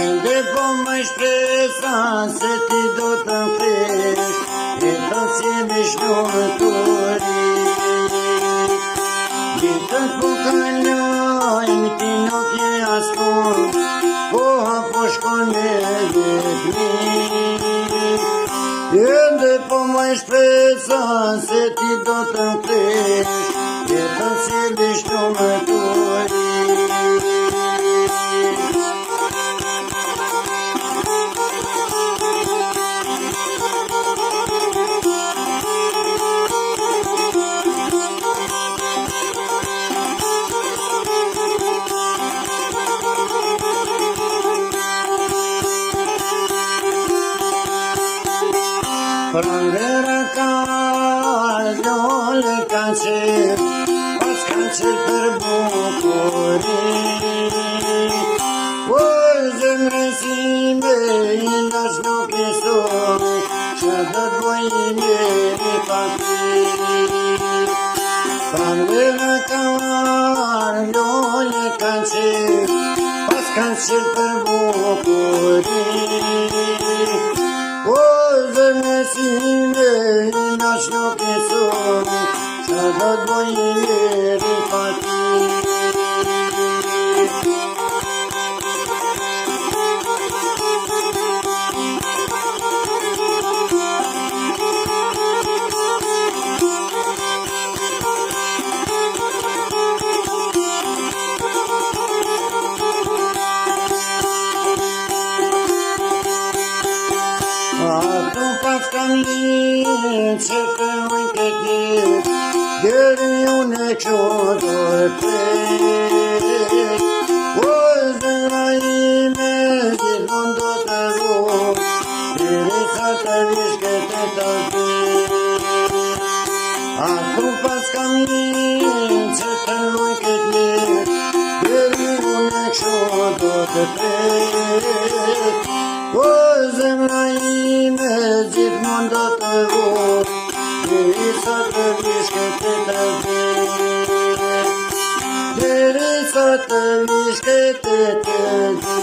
Ende po më shpresa se ti do të mfresh, e të cilësh lumëturi. Ditët po kalojnë, ti nuk je askund, koha po shkon me vetmi. Ende po më shpresa se ti do të mfresh, e të cilësh lumëturi. Pranvera ka lole kanë qërë, pas kanë qërë për bukuri. Por zemrësime i nash nuk e soj, që do të bojnë njeri pa ty. Pranvera ka lole kanë qërë, pas kanë qërë për bukuri. Zemrësime i nash nuk e soj, që do të bojnë njeri pa ty. Ato pas kam linë që të ujnë të tjerë, deri unë e që do e prejtë. O zemra ime gjithmon do të vojë, deri sa të vishket e të tjerë. Ato pas kam linë që të ujnë të tjerë, deri unë e që do të prejtë. O zemra ime gjithmon do të vojë, deri sa të vishket e të tjerë. Deri sa të vishket e të tjerë.